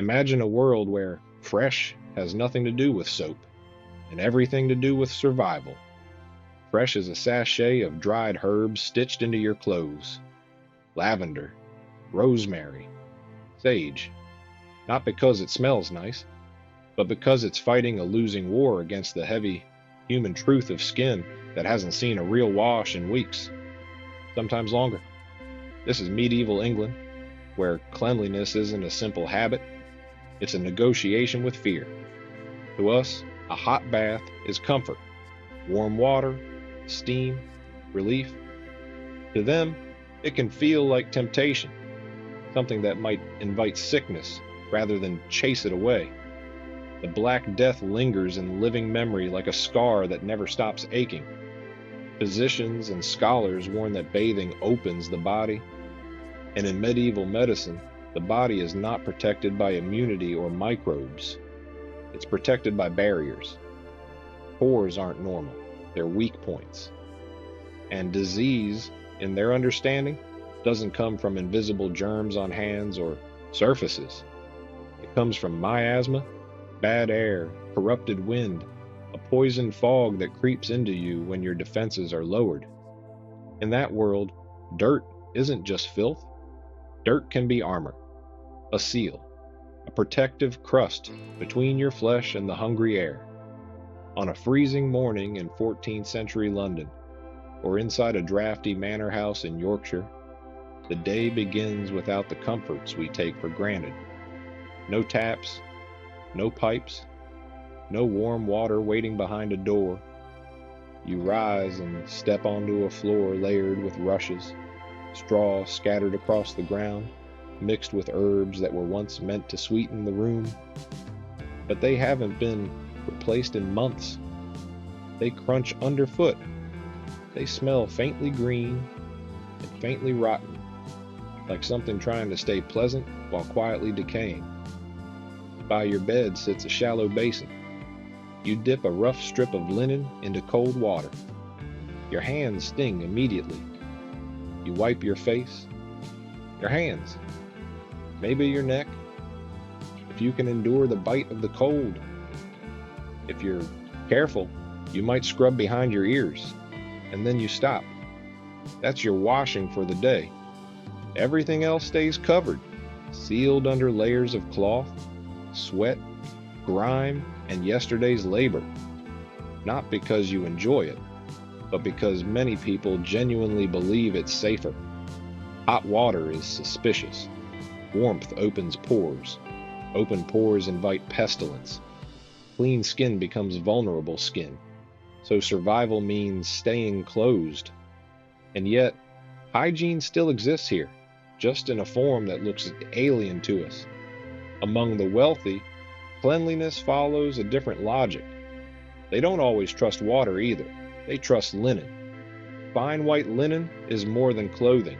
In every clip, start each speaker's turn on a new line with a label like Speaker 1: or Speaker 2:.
Speaker 1: Imagine a world where fresh has nothing to do with soap and everything to do with survival. Fresh is a sachet of dried herbs stitched into your clothes. Lavender, rosemary, sage. Not because it smells nice, but because it's fighting a losing war against the heavy human truth of skin that hasn't seen a real wash in weeks, sometimes longer. This is medieval England, where cleanliness isn't a simple habit, it's a negotiation with fear. To us, a hot bath is comfort, warm water, steam, relief. To them, it can feel like temptation, something that might invite sickness rather than chase it away. The Black Death lingers in living memory like a scar that never stops aching. Physicians and scholars warn that bathing opens the body, and in medieval medicine, the body is not protected by immunity or microbes. It's protected by barriers. Pores aren't normal, they're weak points. And disease, in their understanding, doesn't come from invisible germs on hands or surfaces. It comes from miasma, bad air, corrupted wind, a poisoned fog that creeps into you when your defenses are lowered. In that world, dirt isn't just filth. Dirt can be armor, a seal, a protective crust between your flesh and the hungry air. On a freezing morning in 14th century London, or inside a drafty manor house in Yorkshire, the day begins without the comforts we take for granted. No taps, no pipes, no warm water waiting behind a door. You rise and step onto a floor layered with rushes, straw scattered across the ground, mixed with herbs that were once meant to sweeten the room. But they haven't been replaced in months. They crunch underfoot. They smell faintly green and faintly rotten, like something trying to stay pleasant while quietly decaying. By your bed sits a shallow basin. You dip a rough strip of linen into cold water. Your hands sting immediately. You wipe your face, your hands, maybe your neck, if you can endure the bite of the cold. If you're careful, you might scrub behind your ears, and then you stop. That's your washing for the day. Everything else stays covered, sealed under layers of cloth, sweat, grime, and yesterday's labor. Not because you enjoy it, but because many people genuinely believe it's safer. Hot water is suspicious. Warmth opens pores. Open pores invite pestilence. Clean skin becomes vulnerable skin. So survival means staying closed. And yet, hygiene still exists here, just in a form that looks alien to us. Among the wealthy, cleanliness follows a different logic. They don't always trust water either. They trust linen. Fine white linen is more than clothing.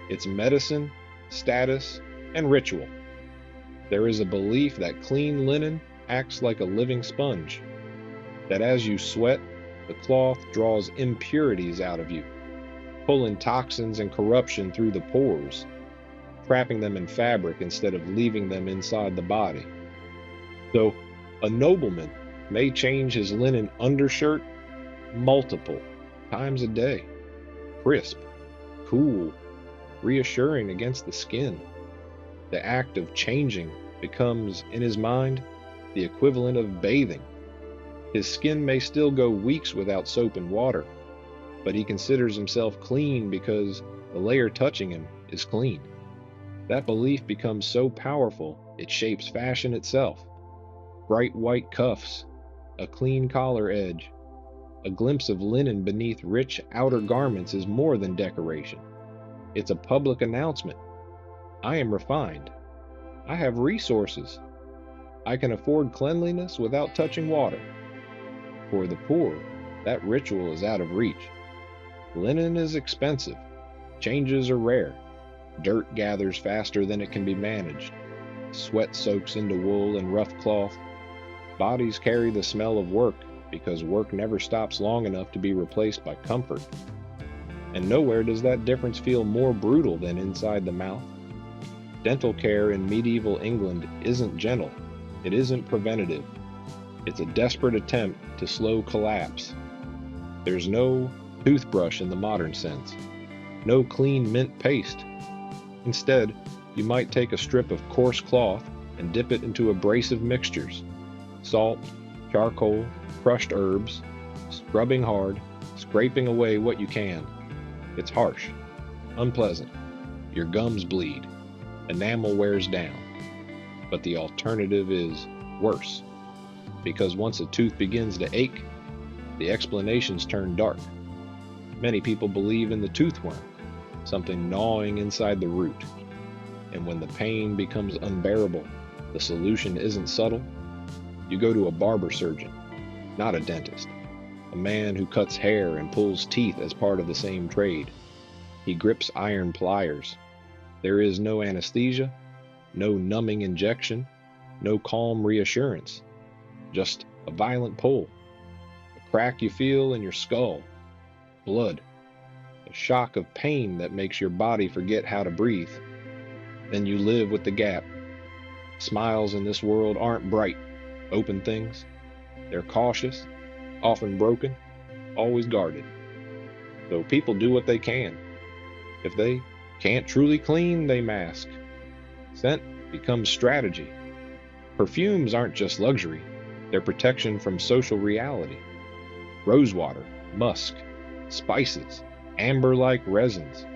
Speaker 1: It's medicine, status, and ritual. There is a belief that clean linen acts like a living sponge, that as you sweat, the cloth draws impurities out of you, pulling toxins and corruption through the pores, trapping them in fabric instead of leaving them inside the body. So, a nobleman may change his linen undershirt multiple times a day, crisp, cool, reassuring against the skin. The act of changing becomes, in his mind, the equivalent of bathing. His skin may still go weeks without soap and water, but he considers himself clean because the layer touching him is clean. That belief becomes so powerful, it shapes fashion itself. Bright white cuffs, a clean collar edge, a glimpse of linen beneath rich outer garments is more than decoration. It's a public announcement. I am refined. I have resources. I can afford cleanliness without touching water. For the poor, that ritual is out of reach. Linen is expensive. Changes are rare. Dirt gathers faster than it can be managed. Sweat soaks into wool and rough cloth. Bodies carry the smell of work because work never stops long enough to be replaced by comfort. And nowhere does that difference feel more brutal than inside the mouth. Dental care in medieval England isn't gentle, it isn't preventative, it's a desperate attempt to slow collapse. There's no toothbrush in the modern sense, no clean mint paste. Instead, you might take a strip of coarse cloth and dip it into abrasive mixtures, salt, charcoal, crushed herbs, scrubbing hard, scraping away what you can. It's harsh, unpleasant. Your gums bleed, enamel wears down. But the alternative is worse, because once a tooth begins to ache, the explanations turn dark. Many people believe in the toothworm, something gnawing inside the root. And when the pain becomes unbearable, the solution isn't subtle. You go to a barber surgeon, not a dentist, a man who cuts hair and pulls teeth as part of the same trade. He grips iron pliers. There is no anesthesia, no numbing injection, no calm reassurance, just a violent pull, a crack you feel in your skull, blood, a shock of pain that makes your body forget how to breathe. Then you live with the gap. Smiles in this world aren't bright, open things. They're cautious, often broken, always guarded. So people do what they can. If they can't truly clean, they mask. Scent becomes strategy. Perfumes aren't just luxury, they're protection from social reality. Rosewater, musk, spices, amber-like resins,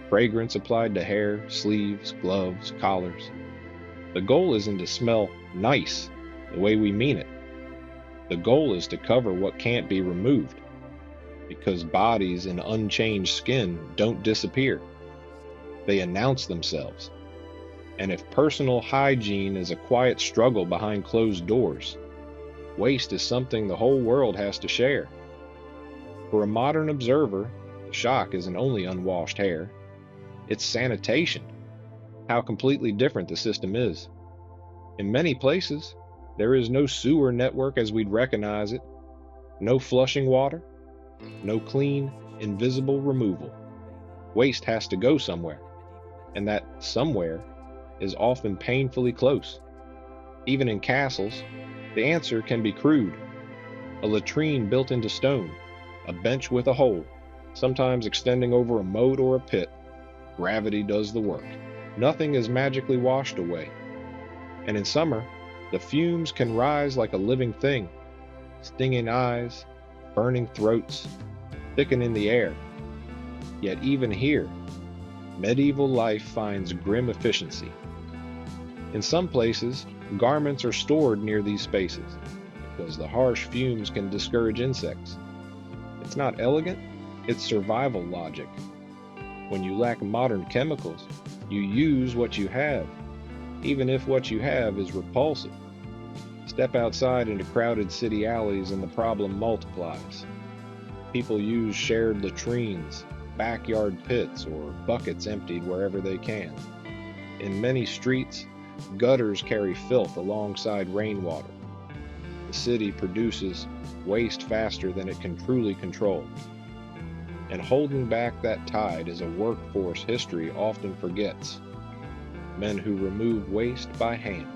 Speaker 1: fragrance applied to hair, sleeves, gloves, collars. The goal isn't to smell nice the way we mean it. The goal is to cover what can't be removed, because bodies in unchanged skin don't disappear. They announce themselves. And if personal hygiene is a quiet struggle behind closed doors, waste is something the whole world has to share. For a modern observer, the shock isn't only unwashed hair, it's sanitation, how completely different the system is. In many places, there is no sewer network as we'd recognize it, no flushing water, no clean, invisible removal. Waste has to go somewhere, and that somewhere is often painfully close. Even in castles, the answer can be crude. A latrine built into stone, a bench with a hole, sometimes extending over a moat or a pit. Gravity does the work. Nothing is magically washed away. And in summer, the fumes can rise like a living thing, stinging eyes, burning throats, thickening the air. Yet even here, medieval life finds grim efficiency. In some places, garments are stored near these spaces, because the harsh fumes can discourage insects. It's not elegant, it's survival logic. When you lack modern chemicals, you use what you have, even if what you have is repulsive. Step outside into crowded city alleys and the problem multiplies. People use shared latrines, backyard pits, or buckets emptied wherever they can. In many streets, gutters carry filth alongside rainwater. The city produces waste faster than it can truly control. And holding back that tide is a workforce history often forgets. Men who remove waste by hand.